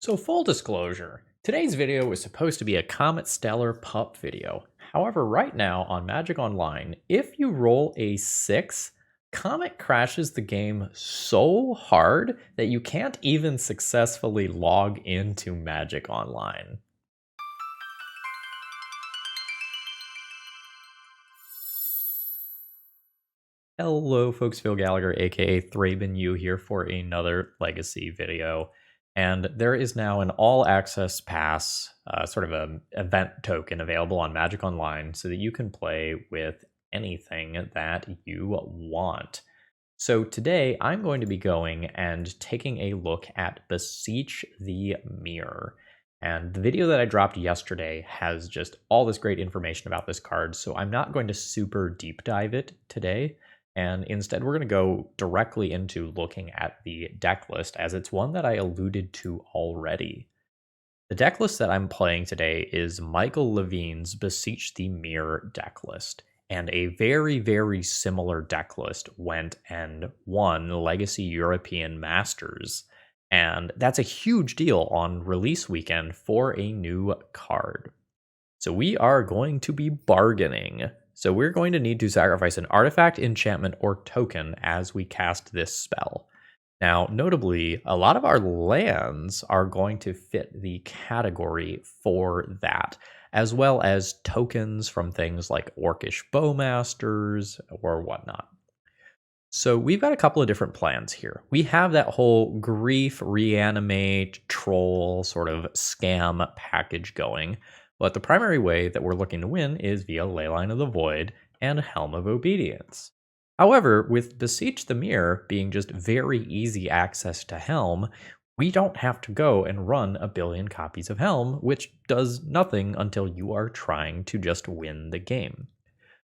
So full disclosure, today's video was supposed to be a Comet Stellar Pup video. However, right now on Magic Online, if you roll a 6, Comet crashes the game so hard that you can't even successfully log into Magic Online. Hello folks, Phil Gallagher aka ThrabenU here for another Legacy video. And there is now an all-access pass, sort of an event token available on Magic Online so that you can play with anything that you want. So today I'm going to be going and taking a look at Beseech the Mirror. And the video that I dropped yesterday has just all this great information about this card, so I'm not going to super deep dive it today. And instead, we're going to go directly into looking at the deck list, as it's one that I alluded to already. The deck list that I'm playing today is Michael Levine's Beseech the Mirror deck list. And a very, very similar deck list went and won Legacy European Masters. And that's a huge deal on release weekend for a new card. So we are going to be bargaining. So we're going to need to sacrifice an artifact, enchantment, or token as we cast this spell. Now, notably, a lot of our lands are going to fit the category for that, as well as tokens from things like Orcish Bowmasters or whatnot. So we've got a couple of different plans here. We have that whole grief, reanimate, troll sort of scam package going. But the primary way that we're looking to win is via Leyline of the Void and Helm of Obedience. However, with Beseech the Mirror being just very easy access to Helm, we don't have to go and run a billion copies of Helm, which does nothing until you are trying to just win the game.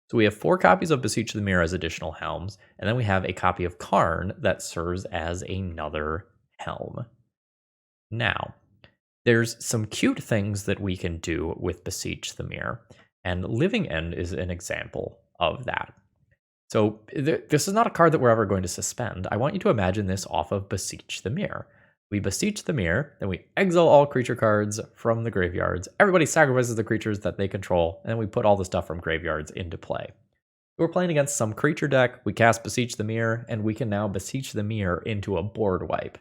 So we have 4 copies of Beseech the Mirror as additional Helms, and then we have a copy of Karn that serves as another Helm. Now, there's some cute things that we can do with Beseech the Mirror, and Living End is an example of that. So this is not a card that we're ever going to suspend. I want you to imagine this off of Beseech the Mirror. We Beseech the Mirror, then we exile all creature cards from the graveyards. Everybody sacrifices the creatures that they control, and then we put all the stuff from graveyards into play. We're playing against some creature deck, we cast Beseech the Mirror, and we can now Beseech the Mirror into a board wipe.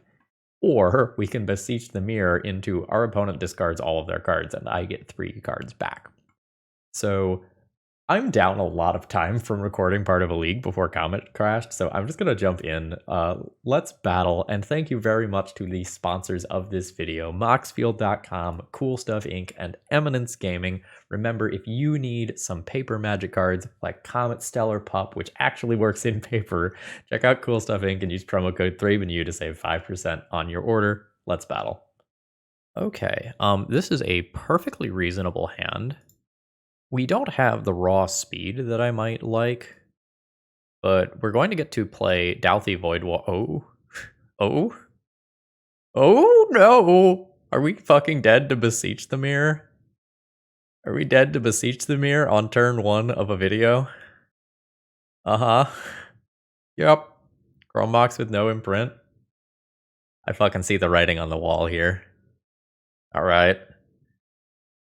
Or we can Beseech the Mirror into our opponent discards all of their cards and I get 3 cards back. So I'm down a lot of time from recording part of a league before Comet crashed, so I'm just going to jump in. Let's battle, and thank you very much to the sponsors of this video, Moxfield.com, Cool Stuff Inc., and Eminence Gaming. Remember, if you need some paper Magic cards like Comet Stellar Pup, which actually works in paper, check out Cool Stuff Inc. and use promo code ThrabenU to save 5% on your order. Let's battle. Okay, this is a perfectly reasonable hand. We don't have the raw speed that I might like, but we're going to get to play Dauthi Voidwalker. Oh no! Are we fucking dead to Beseech the Mirror? Are we dead to Beseech the Mirror on turn 1 of a video? Uh-huh. Yep. Chrome box with no imprint. I fucking see the writing on the wall here. Alright.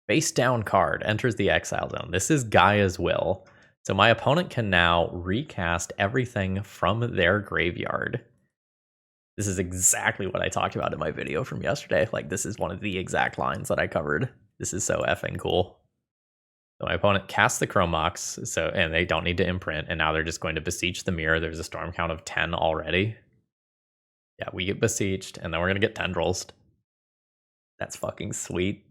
Face down card enters the exile zone. This is Gaia's Will. So my opponent can now recast everything from their graveyard. This is exactly what I talked about in my video from yesterday. Like, this is one of the exact lines that I covered. This is so effing cool. So my opponent casts the Chrome Mox, and they don't need to imprint, and now they're just going to Beseech the Mirror. There's a storm count of 10 already. Yeah, we get Beseeched, and then we're going to get Tendrils. That's fucking sweet.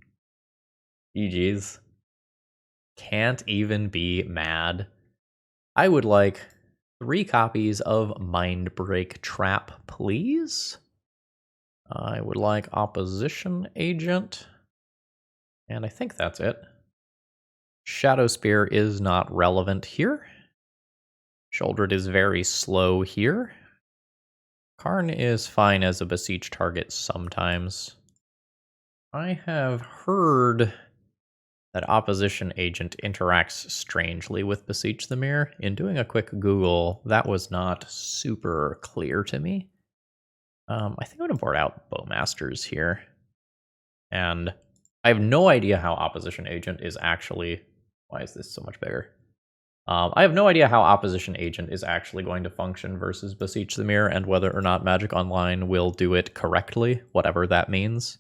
GG's. Can't even be mad. I would like 3 copies of Mindbreak Trap, please. I would like Opposition Agent. And I think that's it. Shadow Spear is not relevant here. Shouldered is very slow here. Karn is fine as a Beseech target sometimes. I have heard that Opposition Agent interacts strangely with Beseech the Mirror. In doing a quick Google, that was not super clear to me. I think I'm going to board out Bowmasters here. And I have no idea how Opposition Agent is actually... Why is this so much bigger? I have no idea how Opposition Agent is actually going to function versus Beseech the Mirror, and whether or not Magic Online will do it correctly, whatever that means.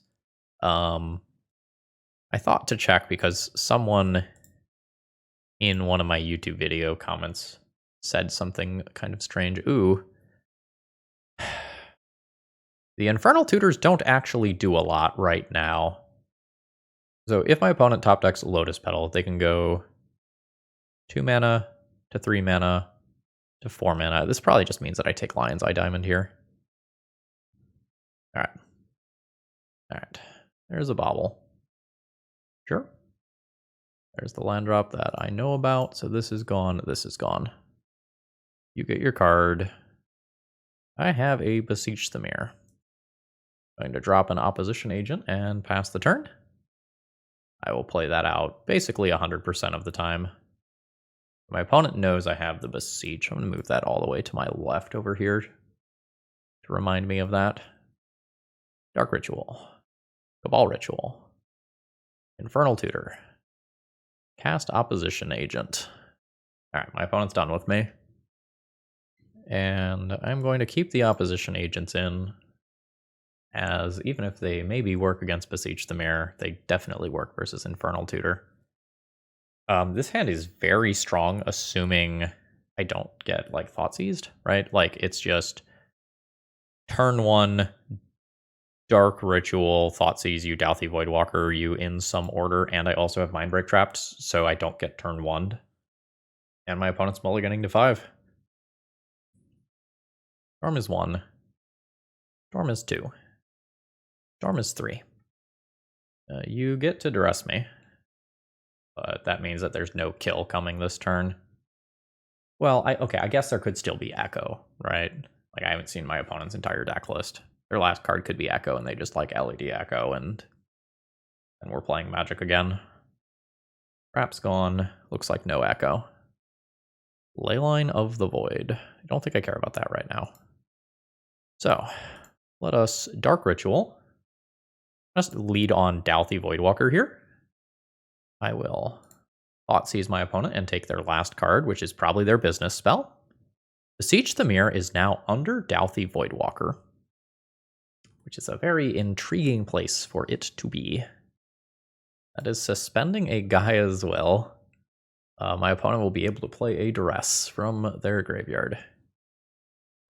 I thought to check because someone in one of my YouTube video comments said something kind of strange. Ooh. The Infernal Tutors don't actually do a lot right now. So if my opponent top decks Lotus Petal, they can go 2 mana to 3 mana to 4 mana. This probably just means that I take Lion's Eye Diamond here. Alright. Alright. There's a bauble. Sure. There's the land drop that I know about. So this is gone. This is gone. You get your card. I have a Beseech the Mirror. I'm going to drop an Opposition Agent and pass the turn. I will play that out basically 100% of the time. My opponent knows I have the Beseech. I'm going to move that all the way to my left over here to remind me of that. Dark Ritual. Cabal Ritual. Infernal Tutor. Cast Opposition Agent. Alright, my opponent's done with me. And I'm going to keep the Opposition Agents in, as even if they maybe work against Beseech the Mirror, they definitely work versus Infernal Tutor. This hand is very strong, assuming I don't get, like, Thoughtseized, right? Like, it's just turn 1, Dark Ritual, Thoughtseize you, Dauthi Voidwalker you in some order, and I also have Mindbreak trapped, so I don't get turn 1. And my opponent's mulliganing to 5. Storm is 1. Storm is 2. Storm is 3. You get to duress me. But that means that there's no kill coming this turn. Well, I guess there could still be Echo, right? Like, I haven't seen my opponent's entire deck list. Their last card could be Echo, and they just like LED Echo, and we're playing Magic again. Trap's gone. Looks like no Echo. Leyline of the Void. I don't think I care about that right now. So, let us Dark Ritual. Just lead on Dauthi Voidwalker here. I will Thoughtseize my opponent and take their last card, which is probably their business spell. Beseech the Mirror is now under Dauthi Voidwalker, which is a very intriguing place for it to be. That is suspending a guy as well. My opponent will be able to play a Duress from their graveyard.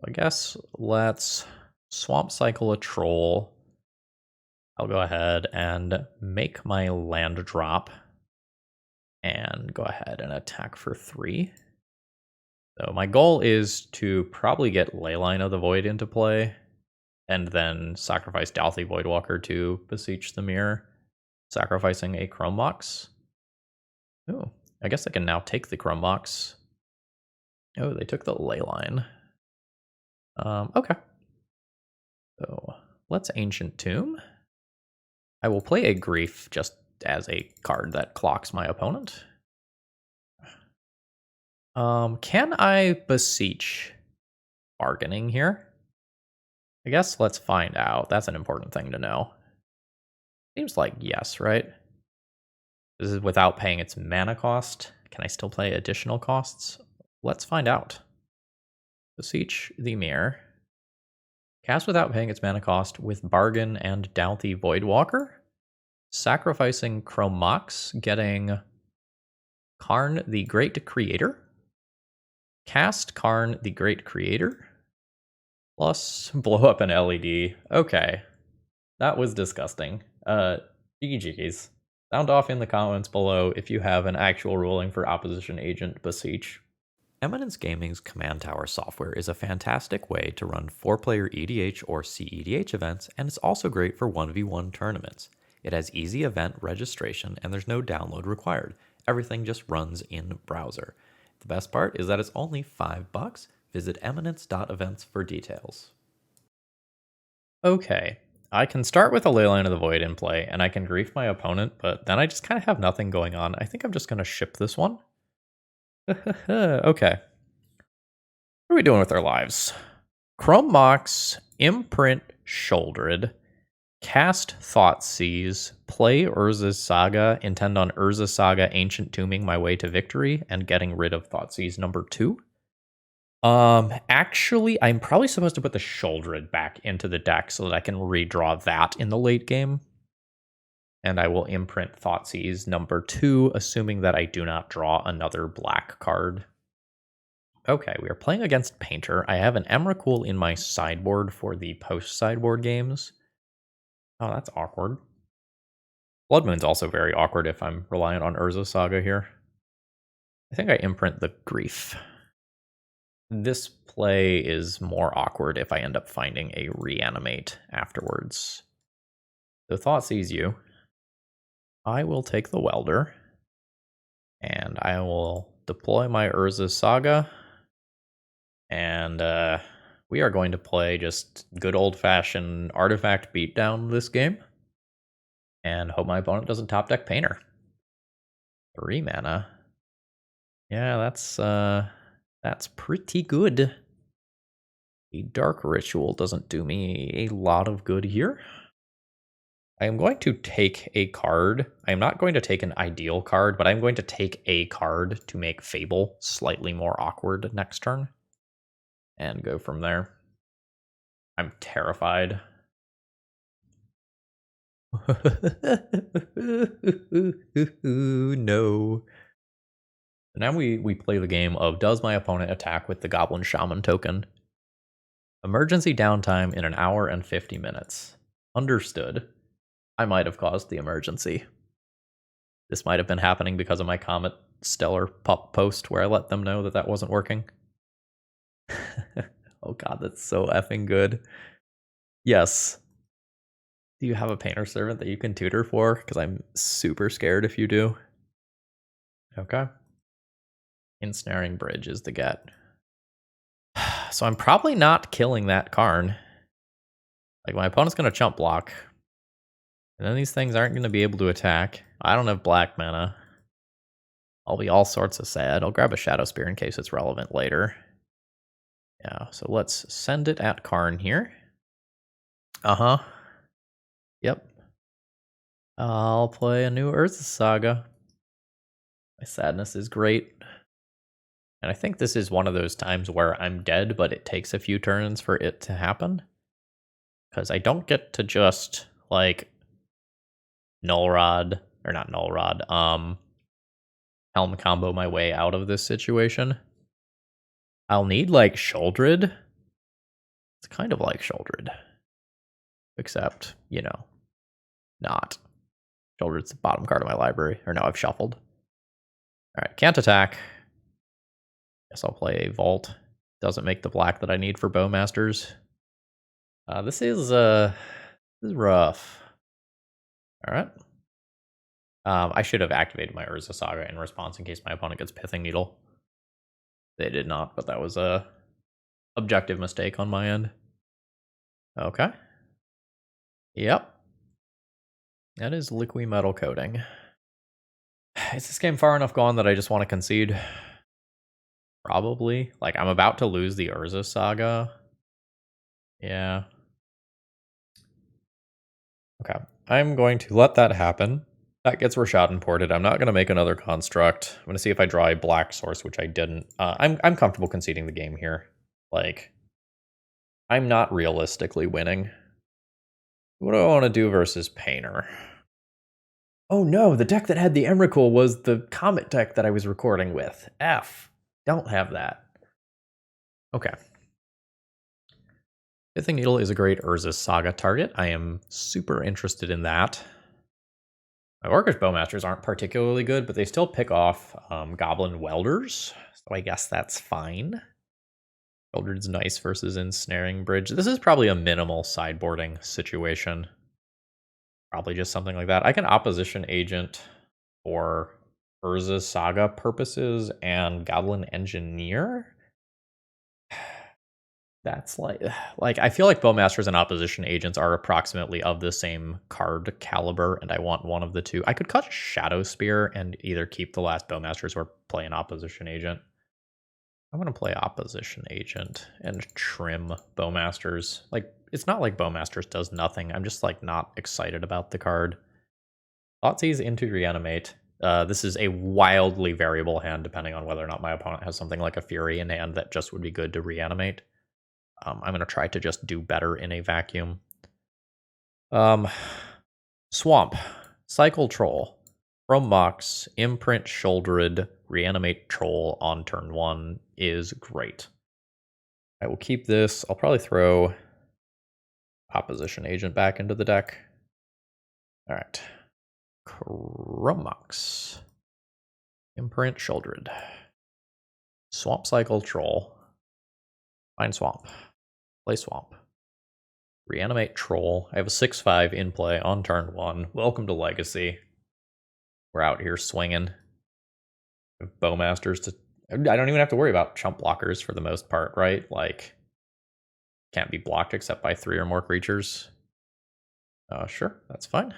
I guess let's Swamp Cycle a Troll. I'll go ahead and make my land drop and go ahead and attack for 3. So my goal is to probably get Leyline of the Void into play and then sacrifice Dauthi Voidwalker to Beseech the Mirror, sacrificing a Chrome Box. Oh, I guess I can now take the Chrome Box. Oh, they took the Leyline. Okay. So let's Ancient Tomb. I will play a Grief just as a card that clocks my opponent. Can I Beseech bargaining here? I guess let's find out. That's an important thing to know. Seems like yes, right? This is without paying its mana cost. Can I still play additional costs? Let's find out. Beseech the Mirror. Cast without paying its mana cost with Bargain and Dauthi Voidwalker. Sacrificing Chrome Mox, getting Karn the Great Creator. Cast Karn the Great Creator. Plus blow up an LED. Okay. That was disgusting. GG's. Sound off in the comments below if you have an actual ruling for Opposition Agent Beseech. Eminence Gaming's Command Tower software is a fantastic way to run 4-player EDH or CEDH events, and it's also great for 1v1 tournaments. It has easy event registration, and there's no download required. Everything just runs in browser. The best part is that it's only $5. Visit eminence.events for details. Okay, I can start with a Leyline of the Void in play, and I can grief my opponent, but then I just kind of have nothing going on. I think I'm just going to ship this one. Okay. What are we doing with our lives? Chrome Mox, Imprint, Shouldered. Cast Thoughtseize, play Urza's Saga, intend on Urza's Saga Ancient Tombing my way to victory, and getting rid of Thoughtseize number 2. Actually, I'm probably supposed to put the Sheoldred back into the deck so that I can redraw that in the late game. And I will imprint Thoughtseize number 2, assuming that I do not draw another black card. Okay, we are playing against Painter. I have an Emrakul in my sideboard for the post-sideboard games. Oh, that's awkward. Blood Moon's also very awkward if I'm reliant on Urza's Saga here. I think I imprint the Grief. This play is more awkward if I end up finding a Reanimate afterwards. So Thoughtseize you. I will take the Welder. And I will deploy my Urza's Saga. And we are going to play just good old-fashioned artifact beatdown this game. And hope my opponent doesn't top deck Painter. 3 mana. Yeah, that's pretty good. A Dark Ritual doesn't do me a lot of good here. I am going to take a card. I am not going to take an ideal card, but I'm going to take a card to make Fable slightly more awkward next turn. And go from there. I'm terrified. No. Now we play the game of, does my opponent attack with the Goblin Shaman token? Emergency downtime in 1 hour and 50 minutes. Understood. I might have caused the emergency. This might have been happening because of my Comet Stellar Pup post where I let them know that that wasn't working. Oh god, that's so effing good. Yes. Do you have a Painter Servant that you can tutor for? Because I'm super scared if you do. Okay. Ensnaring Bridge is the get. So I'm probably not killing that Karn. Like, my opponent's going to chump block. And then these things aren't going to be able to attack. I don't have black mana. I'll be all sorts of sad. I'll grab a Shadow Spear in case it's relevant later. Yeah, so let's send it at Karn here. Uh-huh. Yep. I'll play a new Urza's Saga. My sadness is great. And I think this is one of those times where I'm dead, but it takes a few turns for it to happen. Because I don't get to just, like, Null Rod, or not Null Rod, Helm combo my way out of this situation. I'll need, like, Sheoldred. It's kind of like Sheoldred. Except, you know, not. Sheoldred's the bottom card of my library. Or no, I've shuffled. Alright, can't attack. Guess I'll play a Vault. Doesn't make the black that I need for Bowmasters. This is rough. Alright. I should have activated my Urza Saga in response in case my opponent gets Pithing Needle. They did not, but that was a objective mistake on my end. Okay. Yep. That is Liquid Metal Coating. Is this game far enough gone that I just want to concede? Probably. Like, I'm about to lose the Urza Saga. Yeah. Okay. I'm going to let that happen. That gets Rashad imported. I'm not going to make another construct. I'm going to see if I draw a black source, which I didn't. I'm comfortable conceding the game here. Like, I'm not realistically winning. What do I want to do versus Painter? Oh no, the deck that had the Emrakul was the Comet deck that I was recording with. F. Don't have that. Okay. Pithing Needle is a great Urza Saga target. I am super interested in that. My Orcish Bowmasters aren't particularly good, but they still pick off Goblin Welders, so I guess that's fine. Sheoldred's nice versus Ensnaring Bridge. This is probably a minimal sideboarding situation. Probably just something like that. I can Opposition Agent for Urza Saga purposes and Goblin Engineer. That's like I feel like Bowmasters and Opposition Agents are approximately of the same card caliber, and I want one of the two. I could cut Shadow Spear and either keep the last Bowmasters or play an Opposition Agent. I'm going to play Opposition Agent and trim Bowmasters. Like, it's not like Bowmasters does nothing. I'm just, like, not excited about the card. Thoughtseize into Reanimate. This is a wildly variable hand, depending on whether or not my opponent has something like a Fury in hand that just would be good to Reanimate. I'm going to try to just do better in a vacuum. Swamp. Cycle Troll. From Mox, Imprint Shouldered, Reanimate Troll on turn 1 is great. I will keep this. I'll probably throw Opposition Agent back into the deck. Alright. Chrome Mox. Imprint Shouldered. Swamp Cycle Troll. Find Swamp. Play Swamp. Reanimate Troll. I have a 6/5 in play on turn 1. Welcome to Legacy. We're out here swinging. Bowmasters to... I don't even have to worry about chump blockers for the most part, right? Like, can't be blocked except by 3 or more creatures. Sure, that's fine.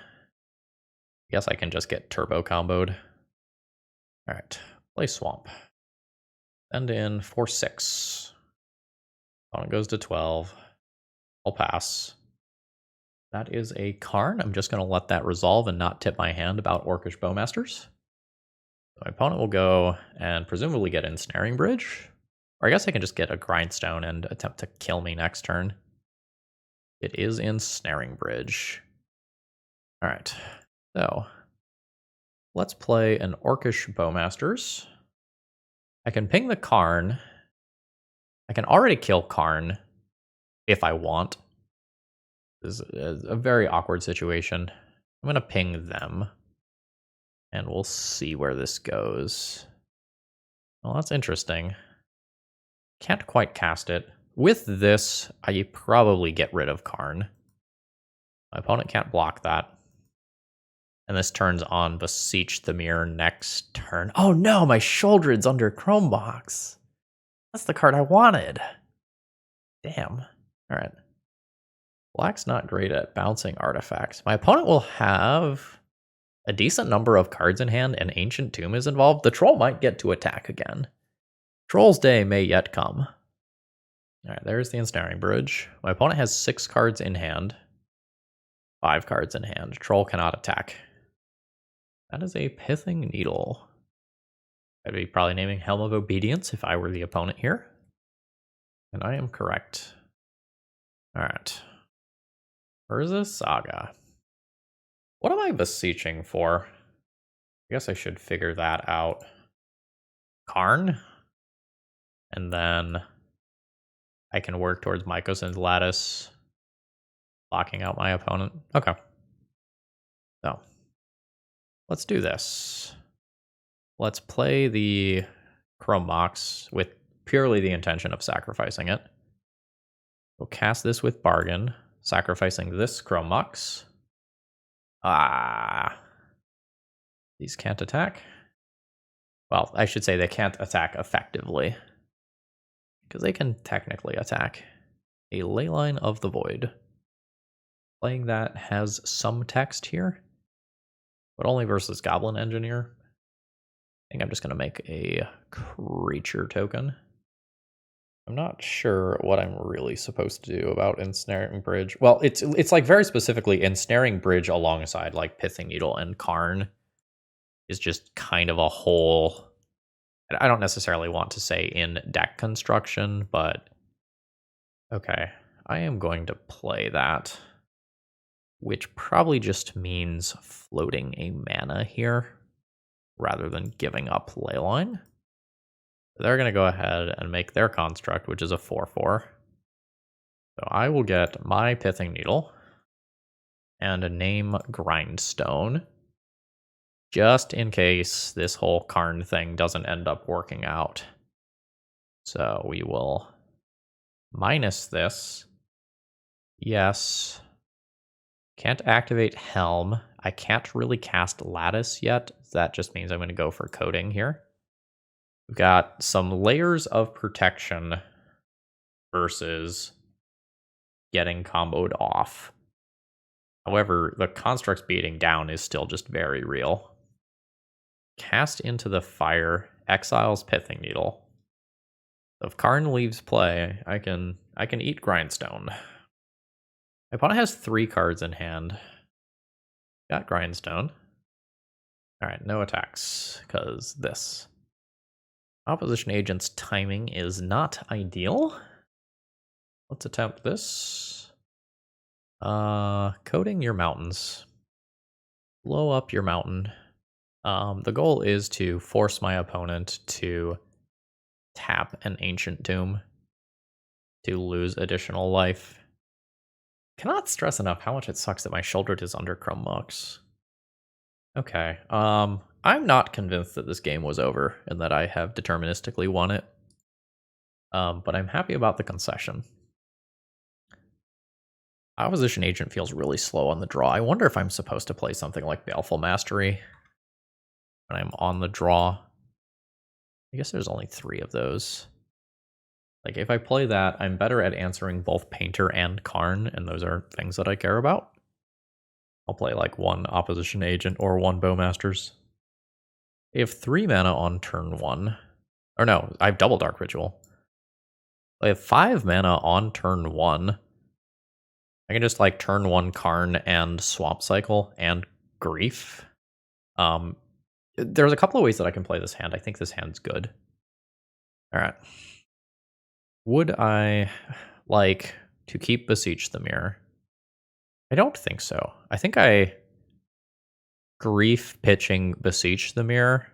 Guess I can just get turbo comboed. Alright, play Swamp. Send in for 6. Opponent goes to 12. I'll pass. That is a Karn. I'm just going to let that resolve and not tip my hand about Orcish Bowmasters. My opponent will go and presumably get Ensnaring Bridge. Or I guess I can just get a Grindstone and attempt to kill me next turn. It is Ensnaring Bridge. Alright, so let's play an Orcish Bowmasters. I can ping the Karn. I can already kill Karn if I want. This is a very awkward situation. I'm going to ping them. And we'll see where this goes. Well, that's interesting. Can't quite cast it. With this, I probably get rid of Karn. My opponent can't block that. And this turns on Beseech the Mirror next turn. Oh no, my Shouldered's under Chrome Box. That's the card I wanted. Damn. Alright. Black's not great at bouncing artifacts. My opponent will have a decent number of cards in hand, and Ancient Tomb is involved. The Troll might get to attack again. Troll's day may yet come. Alright, there's the Ensnaring Bridge. My opponent has 6 cards in hand. 5 cards in hand. Troll cannot attack. That is a Pithing Needle. I'd be probably naming Helm of Obedience if I were the opponent here. And I am correct. Alright. Urza Saga. What am I beseeching for? I guess I should figure that out. Karn? And then I can work towards Mycosin's Lattice, blocking out my opponent. Okay. So, let's do this. Let's play the Chrome Mox with purely the intention of sacrificing it. We'll cast this with Bargain, sacrificing this Chrome Mox. These can't attack. Well, I should say they can't attack effectively, because they can technically attack. A Leyline of the Void. Playing that has some text here, but only versus Goblin Engineer. I think I'm just going to make a creature token. I'm not sure what I'm really supposed to do about Ensnaring Bridge. Well, it's like very specifically Ensnaring Bridge alongside like Pithing Needle and Karn is just kind of a whole... I don't necessarily want to say in deck construction, but okay, I am going to play that, which probably just means floating a mana here rather than giving up Leyline. They're going to go ahead and make their construct, which is a 4/4. So I will get my Pithing Needle and a name Grindstone, just in case this whole Karn thing doesn't end up working out. So we will minus this. Yes. Can't activate Helm. I can't really cast Lattice yet. That just means I'm going to go for Coding here. We've got some layers of protection versus getting comboed off. However, the construct's beating down is still just very real. Cast into the Fire, exiles Pithing Needle. If Karn leaves play, I can eat Grindstone. My opponent has 3 cards in hand. Got Grindstone. Alright, no attacks, because this. Opposition agent's timing is not ideal. Let's attempt this. Coating your mountains. Blow up your mountain. The goal is to force my opponent to tap an Ancient Tomb to lose additional life. Cannot stress enough how much it sucks that my Shouldered is under Chrome Mox. Okay, I'm not convinced that this game was over and that I have deterministically won it. But I'm happy about the concession. Opposition Agent feels really slow on the draw. I wonder if I'm supposed to play something like Baleful Mastery when I'm on the draw. I guess there's only 3 of those. Like, if I play that, I'm better at answering both Painter and Karn, and those are things that I care about. I'll play like 1 Opposition Agent or 1 Bowmasters. I have 3 mana on turn 1. Or no, I have double Dark Ritual. I have 5 mana on turn 1. I can just like turn 1 Karn and Swamp Cycle and Grief. There's a couple of ways that I can play this hand. I think this hand's good. Alright. Would I like to keep Beseech the Mirror? I don't think so. I think I Grief pitching Beseech the Mirror.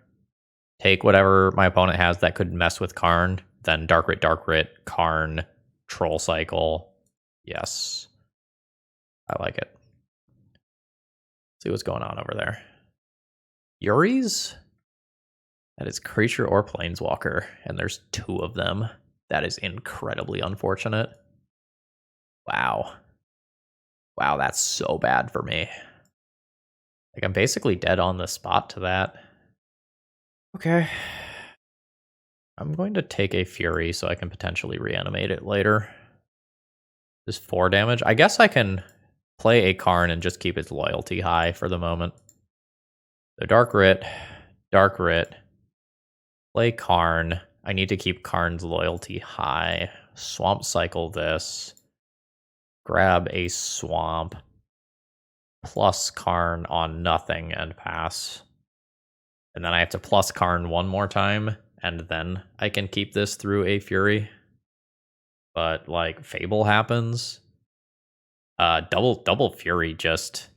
Take whatever my opponent has that could mess with Karn. Then Dark Rit, Karn, Troll Cycle. Yes. I like it. See what's going on over there. Yuri's? That is creature or planeswalker, and there's 2 of them. That is incredibly unfortunate. Wow. Wow, that's so bad for me. Like, I'm basically dead on the spot to that. Okay. I'm going to take a Fury so I can potentially reanimate it later. This 4 damage. I guess I can play a Karn and just keep its loyalty high for the moment. So Dark Rit, play Karn. I need to keep Karn's loyalty high. Swamp Cycle this. Grab a Swamp. Plus Karn on nothing and pass. And then I have to plus Karn 1 more time, and then I can keep this through a Fury. But, like, Fable happens. Double Fury just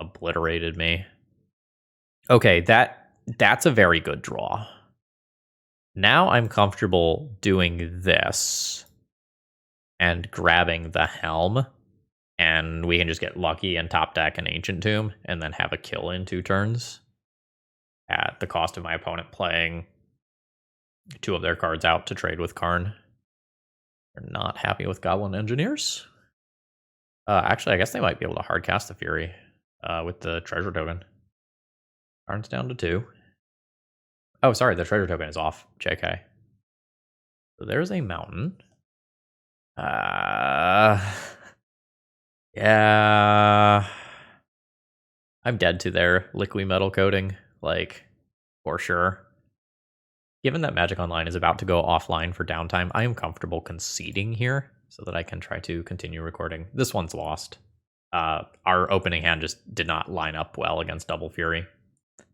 obliterated me. Okay, that's a very good draw. Now I'm comfortable doing this and grabbing the Helm, and we can just get lucky and top deck an Ancient Tomb and then have a kill in 2 turns at the cost of my opponent playing 2 of their cards out to trade with Karn. They're not happy with Goblin Engineers. Actually, I guess they might be able to hardcast the Fury with the treasure token. Karn's down to 2. Oh, sorry, the treasure token is off. JK. So there's a mountain. Yeah. I'm dead to their liquid metal coating, like, for sure. Given that Magic Online is about to go offline for downtime, I am comfortable conceding here so that I can try to continue recording. This one's lost. Our opening hand just did not line up well against Double Fury.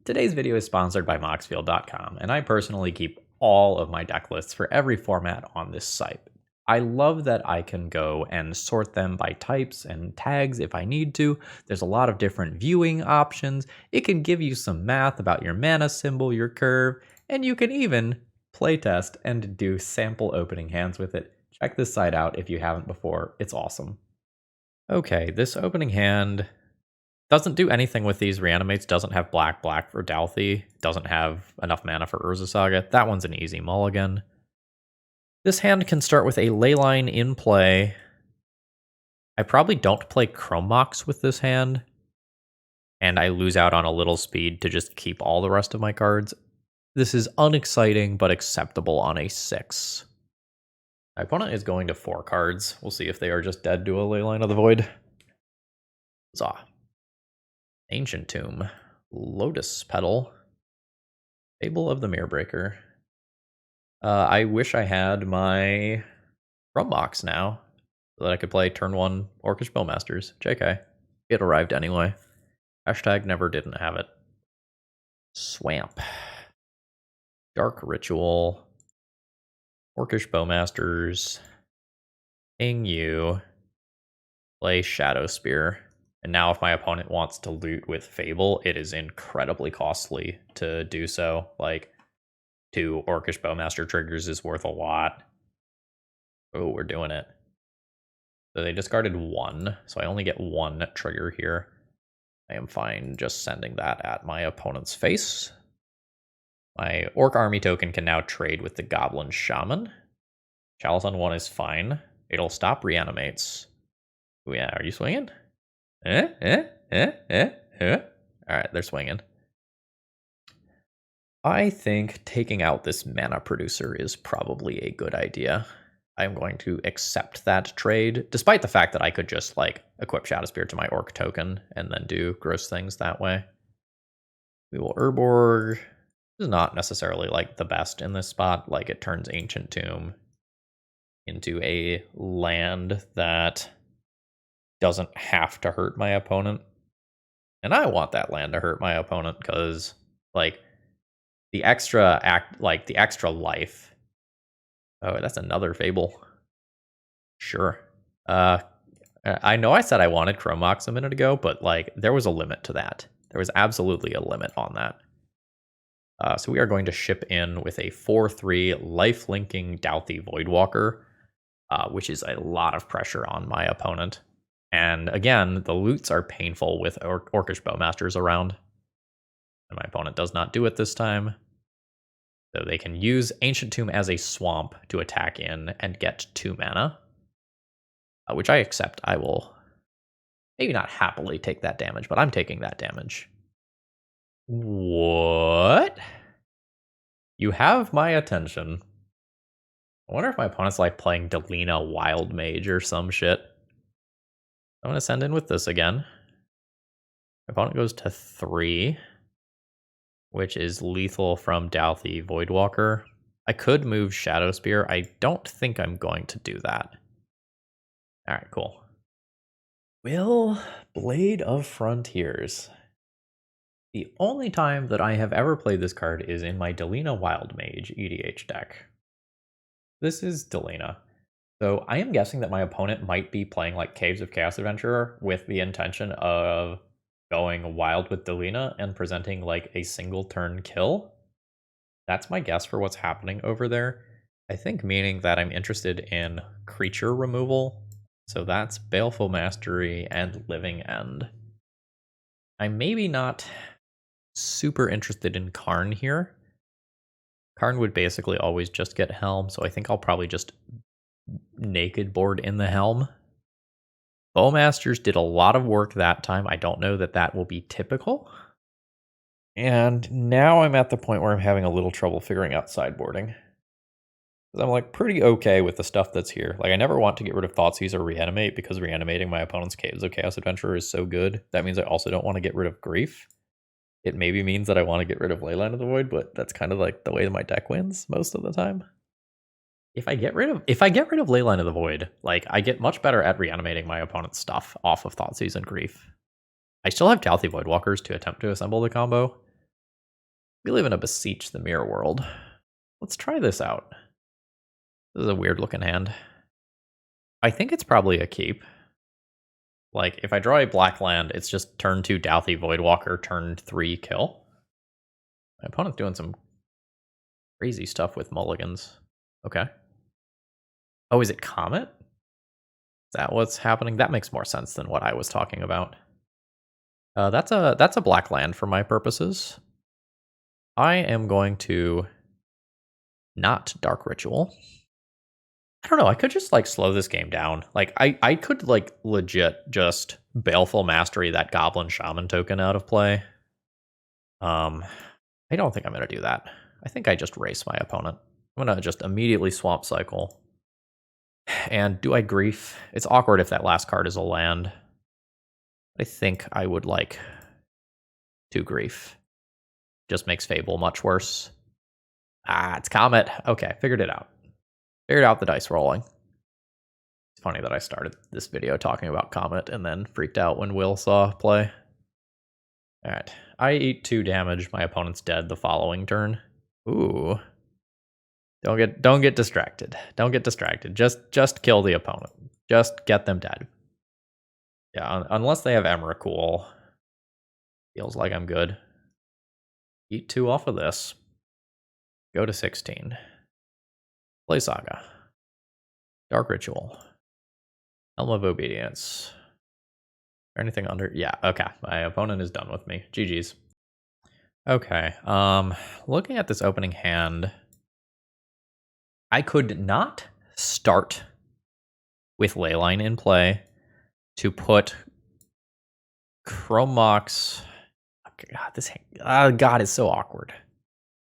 Today's video is sponsored by Moxfield.com, and I personally keep all of my deck lists for every format on this site. I love that I can go and sort them by types and tags if I need to. There's a lot of different viewing options. It can give you some math about your mana symbol, your curve, and you can even playtest and do sample opening hands with it. Check this site out if you haven't before. It's awesome. Okay, this opening hand doesn't do anything with these reanimates, doesn't have black for Dauthi, doesn't have enough mana for Urza Saga. That one's an easy mulligan. This hand can start with a Leyline in play. I probably don't play Chrome Mox with this hand, and I lose out on a little speed to just keep all the rest of my cards. This is unexciting, but acceptable on a 6. My opponent is going to 4 cards. We'll see if they are just dead to a Leyline of the Void. Huzzah. Ancient Tomb, Lotus Petal, Fable of the Mirror Breaker. I wish I had my Rum box now, so that I could play turn 1 Orcish Bowmasters. JK. It arrived anyway. Hashtag never didn't have it. Swamp. Dark Ritual. Orcish Bowmasters. Ping you. Play Shadow Spear. And now if my opponent wants to loot with Fable, it is incredibly costly to do so. Like, 2 Orcish Bowmaster triggers is worth a lot. Oh, we're doing it. So they discarded 1, so I only get 1 trigger here. I am fine just sending that at my opponent's face. My Orc Army token can now trade with the Goblin Shaman. Chalice on 1 is fine. It'll stop reanimates. Oh yeah, are you swinging? Alright, they're swinging. I think taking out this mana producer is probably a good idea. I'm going to accept that trade, despite the fact that I could just, like, equip Shadow Spear to my Orc token and then do gross things that way. We will Urborg. This is not necessarily, like, the best in this spot. Like, it turns Ancient Tomb into a land that doesn't have to hurt my opponent. And I want that land to hurt my opponent because, like, the extra life. Oh, that's another Fable. Sure. I know I said I wanted Chrome Mox a minute ago, but, like, there was a limit to that. There was absolutely a limit on that. So we are going to ship in with a 4/3 life-linking Dauthi Voidwalker, which is a lot of pressure on my opponent. And again, the loots are painful with Orcish Bowmasters around. And my opponent does not do it this time. So they can use Ancient Tomb as a swamp to attack in and get 2 mana. Which I accept. I will maybe not happily take that damage, but I'm taking that damage. What? You have my attention. I wonder if my opponent's like playing Delina Wild Mage or some shit. I'm going to send in with this again. My opponent goes to 3, which is lethal from Dauthi Voidwalker. I could move Shadow Spear. I don't think I'm going to do that. Alright, cool. Will Blade of Frontiers. The only time that I have ever played this card is in my Delina Wild Mage EDH deck. This is Delina. So I am guessing that my opponent might be playing like Caves of Chaos Adventurer with the intention of going wild with Delina and presenting like a single turn kill. That's my guess for what's happening over there. I think meaning that I'm interested in creature removal. So that's Baleful Mastery and Living End. I'm maybe not super interested in Karn here. Karn would basically always just get Helm, so I think I'll probably just naked board in the Helm. Bowmasters did a lot of work that time. I don't know that that will be typical. And now I'm at the point where I'm having a little trouble figuring out sideboarding. I'm like pretty okay with the stuff that's here. Like I never want to get rid of Thoughtseize or Reanimate because reanimating my opponent's Caves of Chaos Adventurer is so good. That means I also don't want to get rid of Grief. It maybe means that I want to get rid of Leyline of the Void, but that's kind of like the way that my deck wins most of the time. If I get rid of Leyline of the Void, like I get much better at reanimating my opponent's stuff off of Thoughtseize and Grief. I still have Dauthi Voidwalkers to attempt to assemble the combo. We live in a Beseech the Mirror world. Let's try this out. This is a weird looking hand. I think it's probably a keep. Like, if I draw a black land, it's just turn 2 Dauthi Voidwalker, turn 3 kill. My opponent's doing some crazy stuff with mulligans. Okay. Oh, is it Comet? Is that what's happening? That makes more sense than what I was talking about. That's a black land for my purposes. I am going to not Dark Ritual. I don't know, I could just like slow this game down. Like I could like legit just Baleful Mastery that Goblin Shaman token out of play. I don't think I'm gonna do that. I think I just race my opponent. I'm gonna just immediately Swamp Cycle. And do I Grief? It's awkward if that last card is a land. I think I would like to Grief. Just makes Fable much worse. Ah, it's Comet. Okay, figured it out. Figured out the dice rolling. It's funny that I started this video talking about Comet and then freaked out when Will saw play. Alright. I eat 2 damage, my opponent's dead the following turn. Ooh. Don't get distracted. Don't get distracted. Just kill the opponent. Just get them dead. Yeah, unless they have Emrakul. Feels like I'm good. Eat 2 off of this. Go to 16. Play Saga. Dark Ritual. Helm of Obedience. Anything under? Yeah, okay. My opponent is done with me. GG's. Okay, looking at this opening hand, I could not start with Leyline in play to put Chromox. God, this God is so awkward.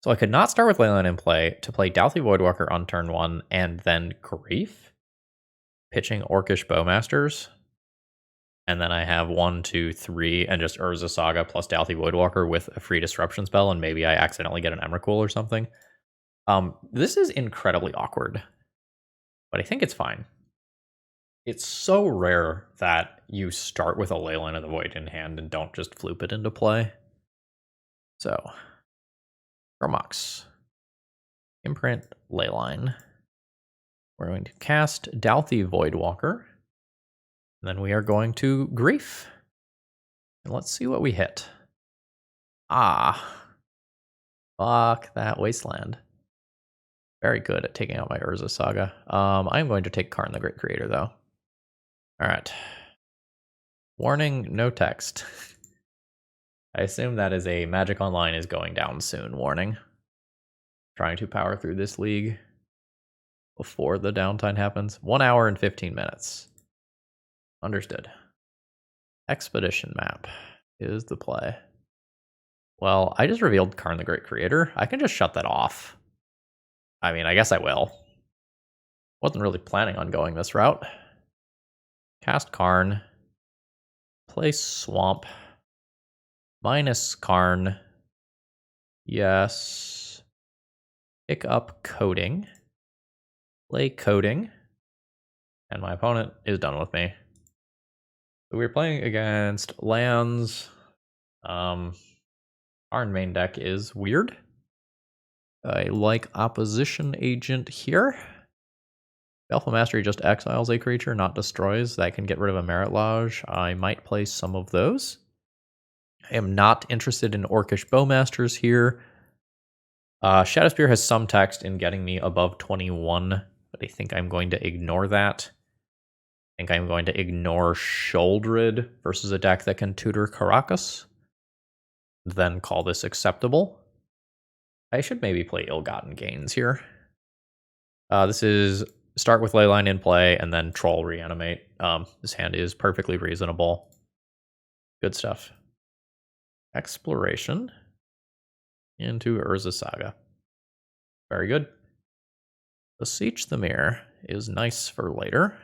So I could not start with Leyline in play to play Dauthi Voidwalker on turn 1 and then Grief, pitching Orcish Bowmasters. And then I have 1, 2, 3, and just Urza Saga plus Dauthi Voidwalker with a free disruption spell, and maybe I accidentally get an Emrakul or something. This is incredibly awkward, but I think it's fine. It's so rare that you start with a Leyline of the Void in hand and don't just floop it into play. So, Chromox, Imprint, Leyline. We're going to cast Dauthi Voidwalker. And then we are going to Grief. And let's see what we hit. Ah. Fuck that Wasteland. Very good at taking out my Urza Saga. I'm going to take Karn the Great Creator, though. Alright. Warning, no text. I assume that is a Magic Online is going down soon warning. Trying to power through this league before the downtime happens. 1 hour and 15 minutes. Understood. Expedition map is the play. Well, I just revealed Karn the Great Creator. I can just shut that off. I mean, I guess I will. Wasn't really planning on going this route. Cast Karn. Play Swamp. Minus Karn. Yes. Pick up Coding. Play Coding. And my opponent is done with me. So we're playing against lands. Our main deck is weird. I like Opposition Agent here. Baleful Mastery just exiles a creature, not destroys. That can get rid of a Merit Lodge. I might play some of those. I am not interested in Orcish Bowmasters here. Shadowspear has some text in getting me above 21, but I think I'm going to ignore that. I think I'm going to ignore Sholdred versus a deck that can tutor Caracas. Then call this acceptable. I should maybe play Ill-Gotten Gains here. This is start with Leyline in play and then Troll Reanimate. This hand is perfectly reasonable. Good stuff. Exploration into Urza Saga. Very good. Beseech the Mirror is nice for later.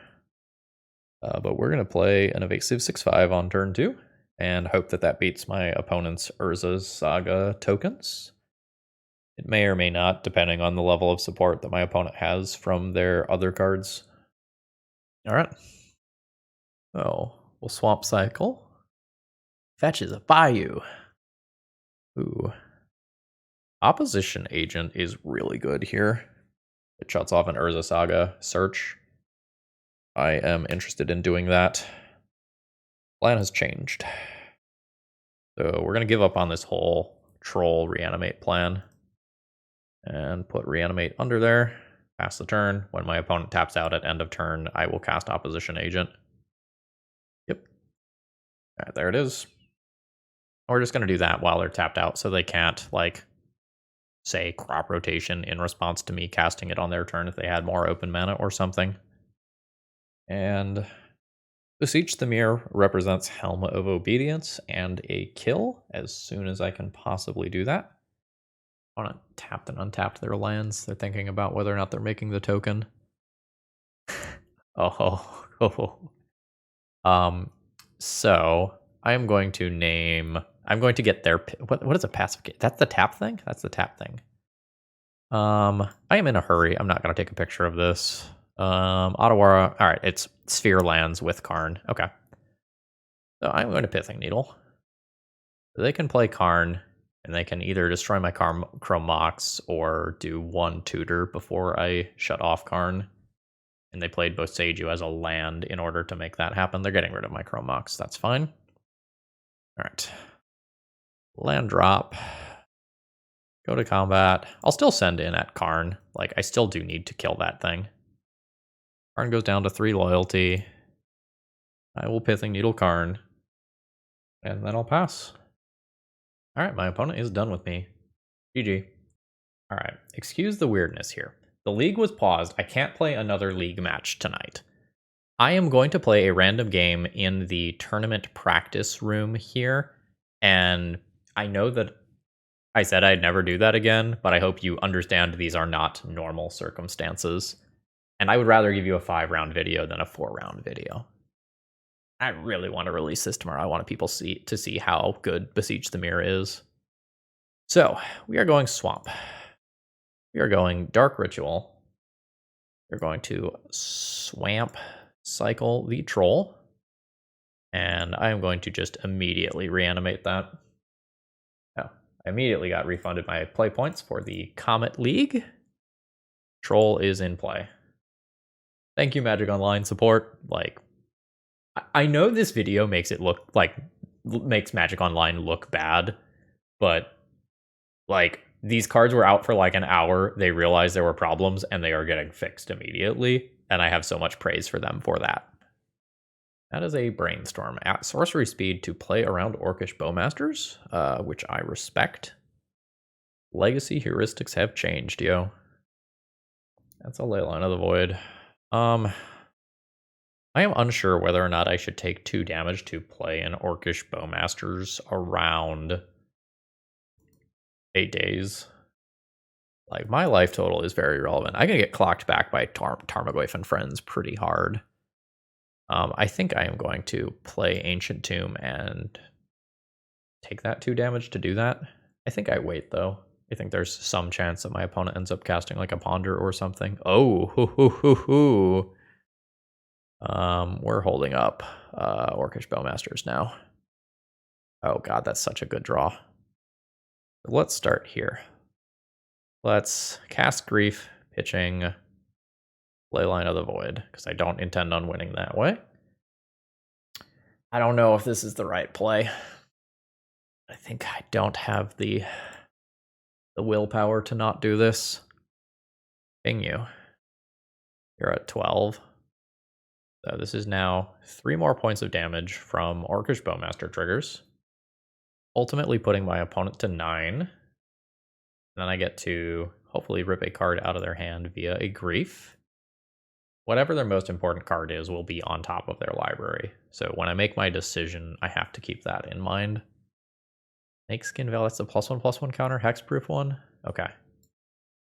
But we're going to play an evasive 6/5 on turn 2 and hope that that beats my opponent's Urza Saga tokens. It may or may not, depending on the level of support that my opponent has from their other cards. Alright. So, we'll Swamp Cycle. Fetches a Bayou. Ooh. Opposition Agent is really good here. It shuts off an Urza Saga search. I am interested in doing that. Plan has changed. So we're going to give up on this whole Troll Reanimate plan. And put Reanimate under there. Pass the turn. When my opponent taps out at end of turn, I will cast Opposition Agent. Yep. Alright, there it is. We're just going to do that while they're tapped out so they can't, like, say, Crop Rotation in response to me casting it on their turn if they had more open mana or something. And Beseech the Mirror represents Helm of Obedience and a kill as soon as I can possibly do that. I want to tap and untap their lands. They're thinking about whether or not they're making the token. So I am going to name. I'm going to get their. What is a passive? That's the tap thing. That's the tap thing. I am in a hurry. I'm not going to take a picture of this. Ottawa. All right, it's Sphere lands with Karn. Okay. So I'm going to Pithing Needle. They can play Karn, and they can either destroy my Chrome Mox or do one tutor before I shut off Karn. And they played Boseiju as a land in order to make that happen. They're getting rid of my Chrome Mox. That's fine. All right. Land drop. Go to combat. I'll still send in at Karn. Like, I still do need to kill that thing. Karn goes down to 3 loyalty. I will Pithing Needle Karn. And then I'll pass. Alright, my opponent is done with me. GG. Alright, excuse the weirdness here. The league was paused. I can't play another league match tonight. I am going to play a random game in the tournament practice room here. And I know that I said I'd never do that again, but I hope you understand these are not normal circumstances. And I would rather give you a 5-round video than a 4-round video. I really want to release this tomorrow. I want people to see how good Beseech the Mirror is. So, we are going Swamp. We are going Dark Ritual. We're going to Swamp Cycle the Troll. And I am going to just immediately reanimate that. Oh, I immediately got refunded my play points for the Comet League. Troll is in play. Thank you, Magic Online support. Like, I know this video makes it look like makes Magic Online look bad, but like these cards were out for like an hour. They realized there were problems and they are getting fixed immediately. And I have so much praise for them for that. That is a Brainstorm at sorcery speed to play around Orcish Bowmasters, which I respect. Legacy heuristics have changed, yo. That's a Leyline of the Void. I am unsure whether or not I should take 2 damage to play an Orcish Bowmasters around 8 days. Like, my life total is very relevant. I can get clocked back by Tarmogoyf and friends pretty hard. I think I am going to play Ancient Tomb and take that 2 damage to do that. I think I wait, though. I think there's some chance that my opponent ends up casting, like, a Ponder or something. Oh, hoo hoo hoo hoo. We're holding up Orcish Bowmasters now. Oh god, that's such a good draw. Let's start here. Let's cast Grief, pitching Leyline of the Void, because I don't intend on winning that way. I don't know if this is the right play. I think I don't have the willpower to not do this. Ping you. You're at 12. So this is now 3 more points of damage from Orcish Bowmaster triggers. Ultimately putting my opponent to 9. And then I get to hopefully rip a card out of their hand via a Grief. Whatever their most important card is will be on top of their library. So when I make my decision, I have to keep that in mind. Snakeskin Veil, that's a +1/+1 counter, hexproof one? Okay.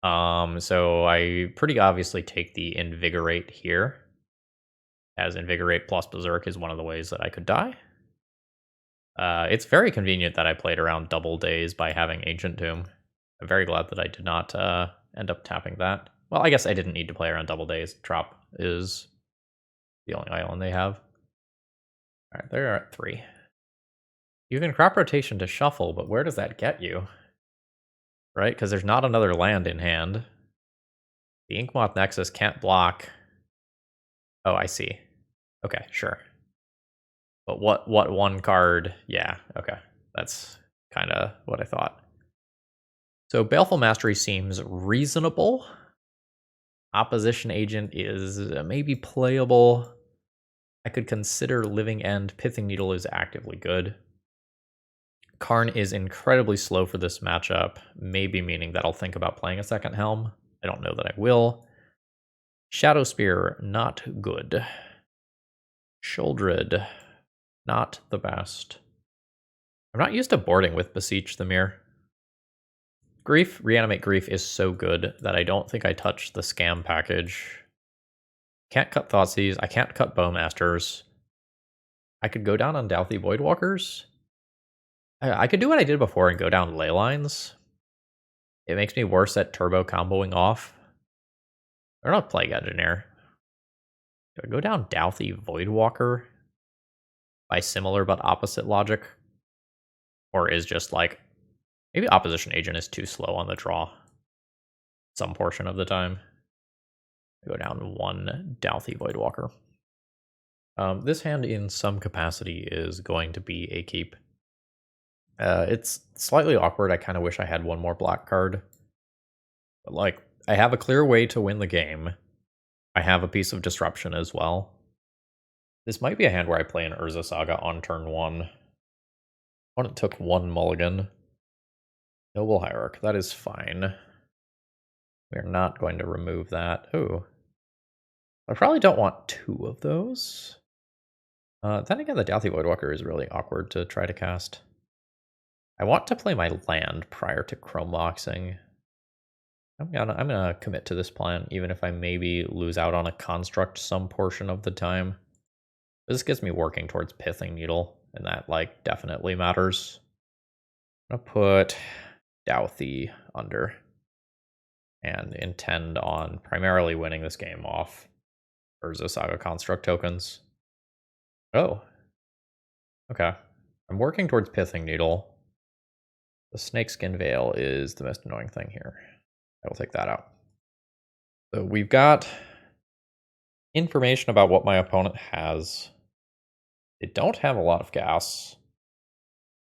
So I pretty obviously take the Invigorate here, as Invigorate plus Berserk is one of the ways that I could die. It's very convenient that I played around double days by having Ancient Tomb. I'm very glad that I did not end up tapping that. Well, I guess I didn't need to play around double days. Trop is the only island they have. All right, they're at 3. You can crop rotation to shuffle, but where does that get you? Right, because there's not another land in hand. The Inkmoth Nexus can't block. Oh, I see. Okay, sure. But what one card? Yeah, okay. That's kind of what I thought. So Baleful Mastery seems reasonable. Opposition Agent is maybe playable. I could consider Living End. Pithing Needle is actively good. Karn is incredibly slow for this matchup, maybe meaning that I'll think about playing a second Helm. I don't know that I will. Shadow Spear, not good. Sheoldred, not the best. I'm not used to boarding with Beseech the Mirror. Grief, Reanimate Grief is so good that I don't think I touch the scam package. Can't cut Thoughtseize, I can't cut Bowmasters. I could go down on Dauthi Voidwalkers. I could do what I did before and go down Leylines. It makes me worse at turbo comboing off. Or not Plague Engineer. Do I go down Dauthi Voidwalker by similar but opposite logic? Or is just like, maybe Opposition Agent is too slow on the draw some portion of the time. I go down 1 Dauthi Voidwalker. This hand in some capacity is going to be a keep. It's slightly awkward. I kind of wish I had one more black card. But like, I have a clear way to win the game. I have a piece of disruption as well. This might be a hand where I play an Urza Saga on turn 1. When it took 1 mulligan. Noble Hierarch, that is fine. We're not going to remove that. Ooh. I probably don't want 2 of those. Then again, the Dauthi Voidwalker is really awkward to try to cast. I want to play my land prior to Chrome Boxing. I'm gonna commit to this plan, even if I maybe lose out on a construct some portion of the time. This gets me working towards Pithing Needle, and that like definitely matters. I'm gonna put Dauthi under and intend on primarily winning this game off Urza Saga construct tokens. Oh. Okay. I'm working towards Pithing Needle. The Snakeskin Veil is the most annoying thing here. I will take that out. So we've got information about what my opponent has. They don't have a lot of gas.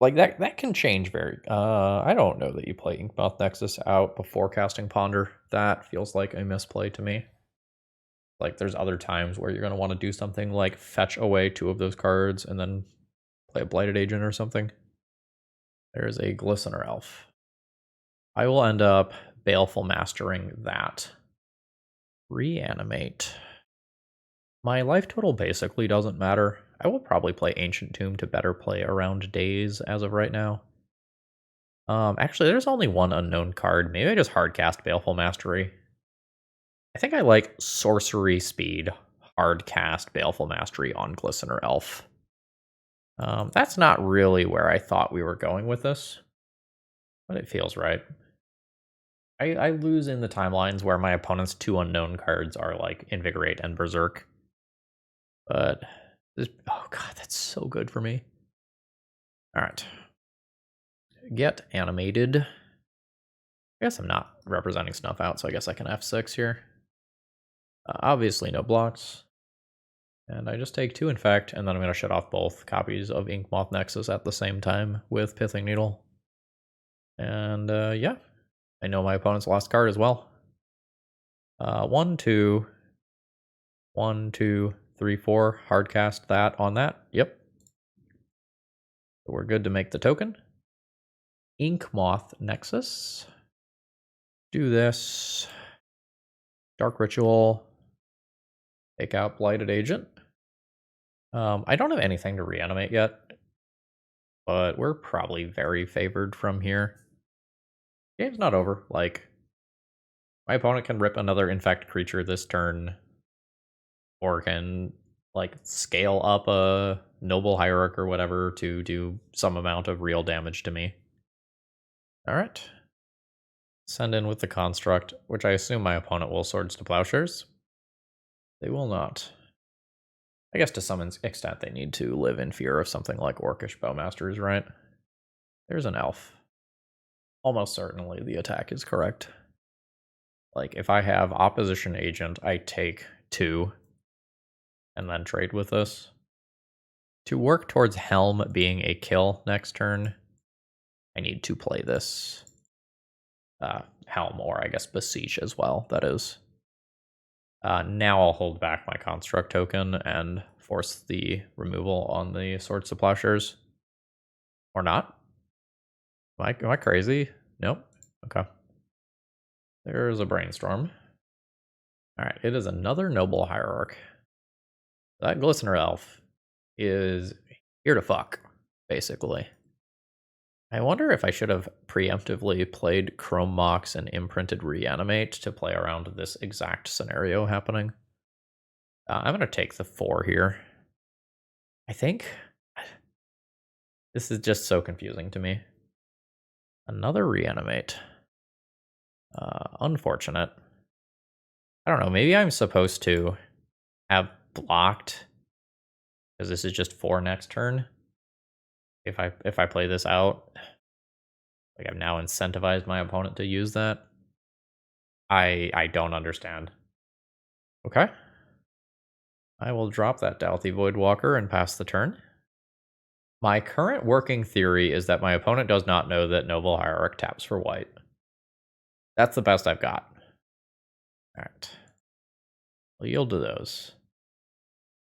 Like that can change very. I don't know that you play Inkmoth Nexus out before casting Ponder. That feels like a misplay to me. Like there's other times where you're gonna want to do something like fetch away 2 of those cards and then play a Blighted Agent or something. There's a Glistener Elf. I will end up Baleful Mastering that. Reanimate. My life total basically doesn't matter. I will probably play Ancient Tomb to better play around days as of right now. Actually, there's only 1 unknown card. Maybe I just hardcast Baleful Mastery. I think I like Sorcery Speed, hardcast Baleful Mastery on Glistener Elf. That's not really where I thought we were going with this, but it feels right. I lose in the timelines where my opponent's 2 unknown cards are like Invigorate and Berserk. But this, oh god, that's so good for me. All right. Get animated. I guess I'm not representing Snuff Out, so I guess I can F6 here. Obviously no blocks. And I just take 2 Infect, and then I'm going to shut off both copies of Inkmoth Nexus at the same time with Pithing Needle. And yeah, I know my opponent's last card as well. 1, 2, 1, 2, 3, 4. Hardcast that on that. Yep. So we're good to make the token. Inkmoth Nexus. Do this. Dark Ritual. Take out Blighted Agent. I don't have anything to reanimate yet, but we're probably very favored from here. Game's not over. Like, my opponent can rip another Infect creature this turn, or can like scale up a Noble Hierarch or whatever to do some amount of real damage to me. All right. Send in with the Construct, which I assume my opponent will Swords to Plowshares. They will not. I guess to some extent they need to live in fear of something like Orcish Bowmasters, right? There's an elf. Almost certainly the attack is correct. Like, if I have Opposition Agent, I take 2 and then trade with this. To work towards Helm being a kill next turn, I need to play this Helm, or I guess Beseech as well, that is. Now I'll hold back my Construct token and force the removal on the Swords to Plowshares. Or not? Am I crazy? Nope. Okay. There's a Brainstorm. Alright, it is another Noble Hierarch. That Glistener Elf is here to fuck, basically. I wonder if I should have preemptively played Chrome Mox and Imprinted Reanimate to play around this exact scenario happening. I'm going to take the 4 here. I think this is just so confusing to me. Another Reanimate. Unfortunate. I don't know, maybe I'm supposed to have blocked, because this is just 4 next turn. If I play this out, like I've now incentivized my opponent to use that. I don't understand. Okay. I will drop that Dauthi Voidwalker and pass the turn. My current working theory is that my opponent does not know that Noble Hierarch taps for white. That's the best I've got. Alright. We'll yield to those.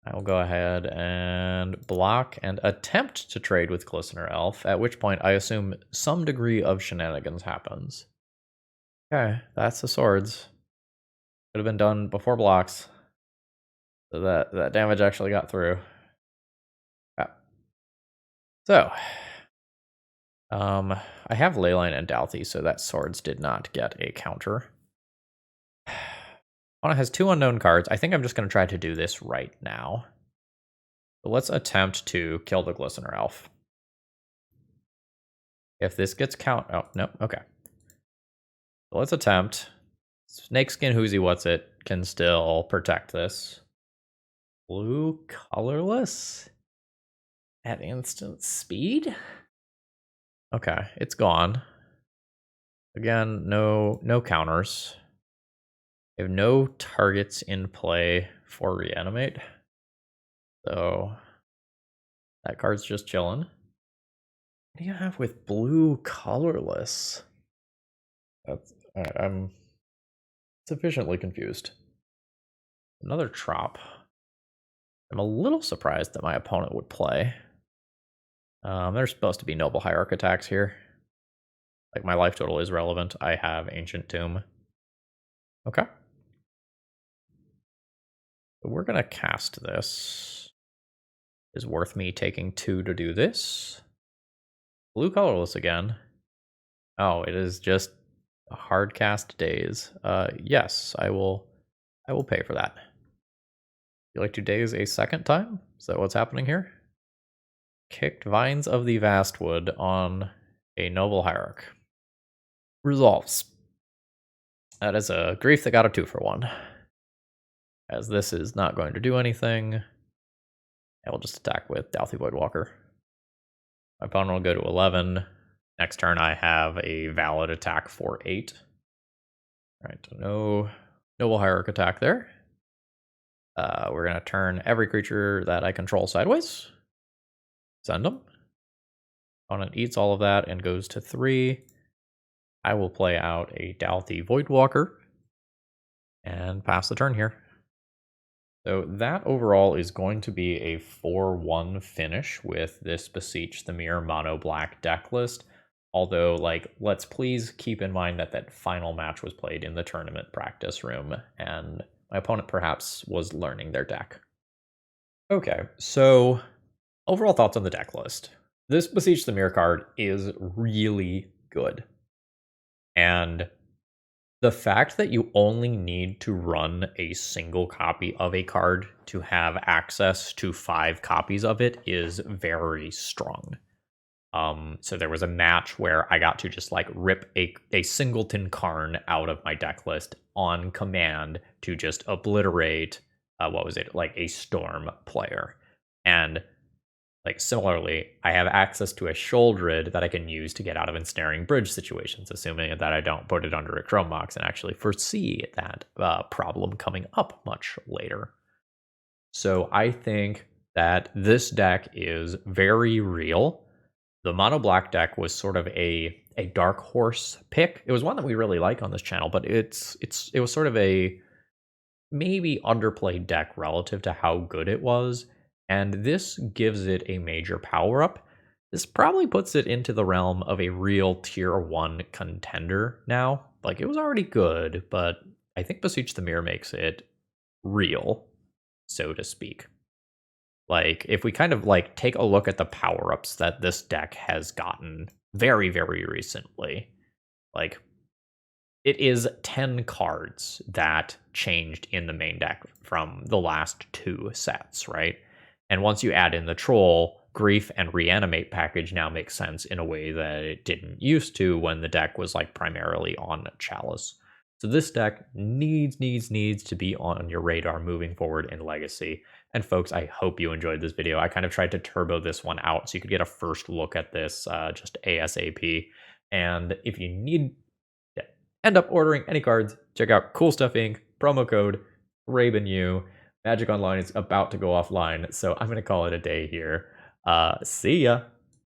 I will go ahead and block and attempt to trade with Glistener Elf, at which point I assume some degree of shenanigans happens. Okay, that's the swords. Could have been done before blocks. So that damage actually got through. Yeah. So, I have Leyline and Dauthi, so that swords did not get a counter. Opponent has 2 unknown cards. I think I'm just going to try to do this right now. So let's attempt to kill the Glistener Elf. If this gets oh, no, okay. So let's attempt. Snakeskin Whoozy What's It can still protect this. Blue colorless at instant speed? Okay, it's gone. Again, no counters. I have no targets in play for reanimate. So that card's just chilling. What do you have with blue colorless? I'm sufficiently confused. Another Trop. I'm a little surprised that my opponent would play. There's supposed to be Noble Hierarch attacks here. Like, my life total is relevant. I have Ancient Tomb. Okay. So we're going to cast this. It is worth me taking 2 to do this. Blue colorless again. Oh, it is just a hard cast daze. Yes, I will pay for that. You like to daze a second time? Is that what's happening here? Kicked Vines of the Vastwood on a Noble Hierarch. Resolves. That is a grief that got a 2-for-1. As this is not going to do anything, I will just attack with Dauthi Voidwalker. My opponent will go to 11. Next turn I have a valid attack for 8. Alright, no Noble Hierarch attack there. We're going to turn every creature that I control sideways. Send them. Opponent eats all of that and goes to 3. I will play out a Dauthi Voidwalker and pass the turn here. So that overall is going to be a 4-1 finish with this Beseech the Mirror mono black deck list. Although, like, let's please keep in mind that that final match was played in the tournament practice room, and my opponent perhaps was learning their deck. Okay, so overall thoughts on the deck list. This Beseech the Mirror card is really good. And the fact that you only need to run a single copy of a card to have access to 5 copies of it is very strong. So there was a match where I got to just like rip a singleton Karn out of my deck list on command to just obliterate, what was it, like a Storm player. And like similarly, I have access to a Sholdred that I can use to get out of ensnaring bridge situations, assuming that I don't put it under a Chrome Box and actually foresee that problem coming up much later. So I think that this deck is very real. The mono black deck was sort of a dark horse pick. It was one that we really like on this channel, but it was sort of a maybe underplayed deck relative to how good it was. And this gives it a major power up. This probably puts it into the realm of a real tier 1 contender now. Like, it was already good, but I think Beseech the Mirror makes it real, so to speak. Like, if we kind of like take a look at the power-ups that this deck has gotten very, very recently, like, it is 10 cards that changed in the main deck from the last 2 sets, right? And once you add in the Troll, Grief and Reanimate package now makes sense in a way that it didn't used to when the deck was like primarily on Chalice. So this deck needs to be on your radar moving forward in Legacy. And folks, I hope you enjoyed this video. I kind of tried to turbo this one out so you could get a first look at this just ASAP. And if you need to end up ordering any cards, check out Cool Stuff Inc. Promo code ThrabenU. Magic Online is about to go offline, so I'm going to call it a day here. See ya.